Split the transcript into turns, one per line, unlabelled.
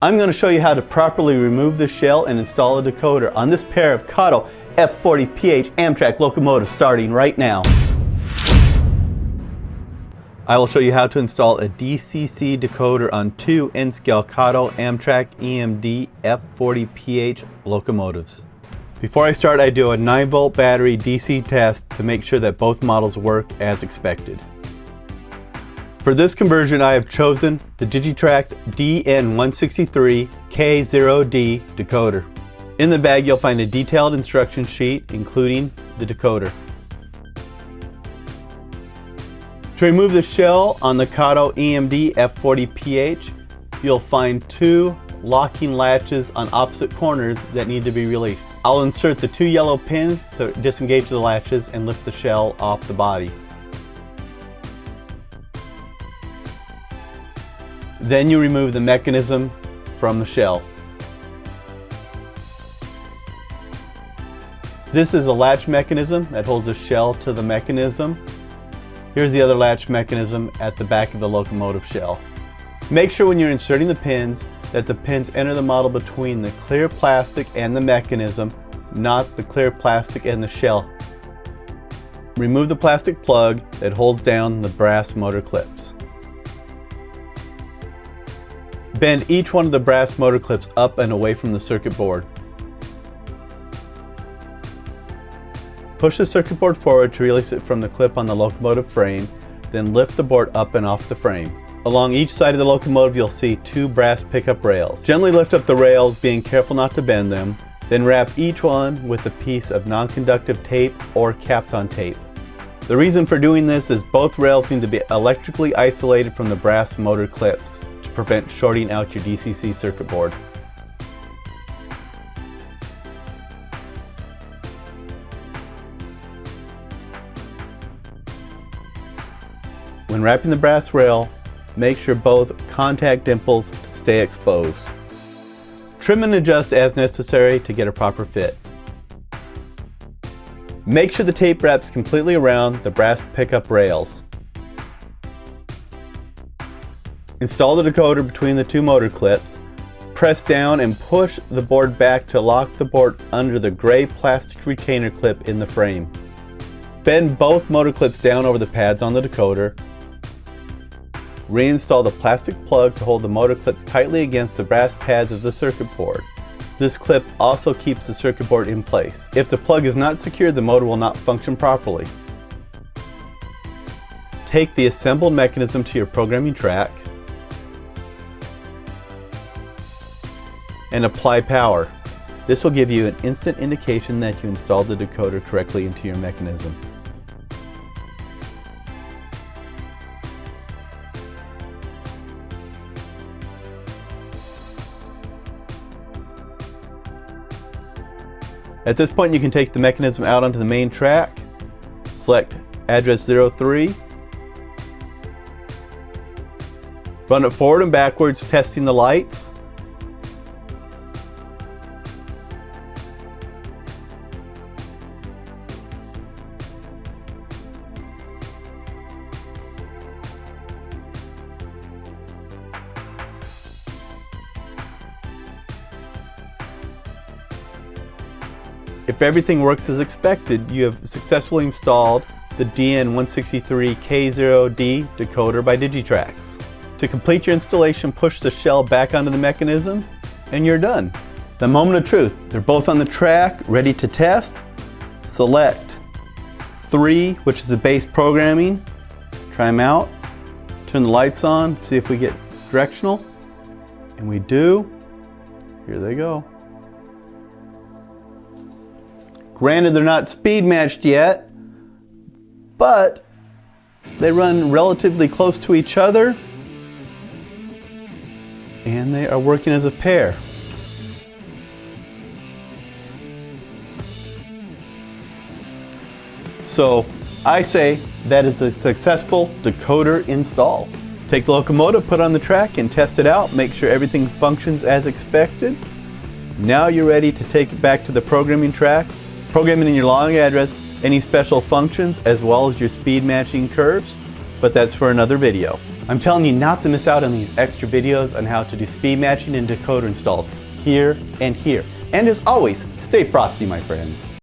I'm going to show you how to properly remove the shell and install a decoder on this pair of Kato F40PH Amtrak locomotives starting right now. I will show you how to install a DCC decoder on two N-scale Kato Amtrak EMD F40PH locomotives. Before I start, I do a 9-volt battery DC test to make sure that both models work as expected. For this conversion, I have chosen the Digitrax DN163K0D decoder. In the bag, you'll find a detailed instruction sheet, including the decoder. To remove the shell on the Kato EMD F40PH, you'll find two locking latches on opposite corners that need to be released. I'll insert the two yellow pins to disengage the latches and lift the shell off the body. Then you remove the mechanism from the shell. This is a latch mechanism that holds the shell to the mechanism. Here's the other latch mechanism at the back of the locomotive shell. Make sure when you're inserting the pins that the pins enter the model between the clear plastic and the mechanism, not the clear plastic and the shell. Remove the plastic plug that holds down the brass motor clips. Bend each one of the brass motor clips up and away from the circuit board. Push the circuit board forward to release it from the clip on the locomotive frame, then lift the board up and off the frame. Along each side of the locomotive, you'll see two brass pickup rails. Gently lift up the rails, being careful not to bend them, then wrap each one with a piece of non-conductive tape or Kapton tape. The reason for doing this is both rails need to be electrically isolated from the brass motor clips to prevent shorting out your DCC circuit board. When wrapping the brass rail, make sure both contact dimples stay exposed. Trim and adjust as necessary to get a proper fit. Make sure the tape wraps completely around the brass pickup rails. Install the decoder between the two motor clips. Press down and push the board back to lock the board under the gray plastic retainer clip in the frame. Bend both motor clips down over the pads on the decoder. Reinstall the plastic plug to hold the motor clips tightly against the brass pads of the circuit board. This clip also keeps the circuit board in place. If the plug is not secured, the motor will not function properly. Take the assembled mechanism to your programming track and apply power. This will give you an instant indication that you installed the decoder correctly into your mechanism. At this point, you can take the mechanism out onto the main track, select address 03, run it forward and backwards, testing the lights. If everything works as expected, you have successfully installed the DN163K0D decoder by Digitrax. To complete your installation, push the shell back onto the mechanism and you're done. The moment of truth. They're both on the track, ready to test. Select 3, which is the base programming. Try them out. Turn the lights on, see if we get directional. And we do. Here they go. Granted, they're not speed matched yet, but they run relatively close to each other and they are working as a pair. So I say that is a successful decoder install. Take the locomotive, put it on the track and test it out. Make sure everything functions as expected. Now you're ready to take it back to the programming track. Program it in your long address, any special functions, as well as your speed matching curves, but that's for another video. I'm telling you not to miss out on these extra videos on how to do speed matching and decoder installs here and here. And as always, stay frosty, my friends.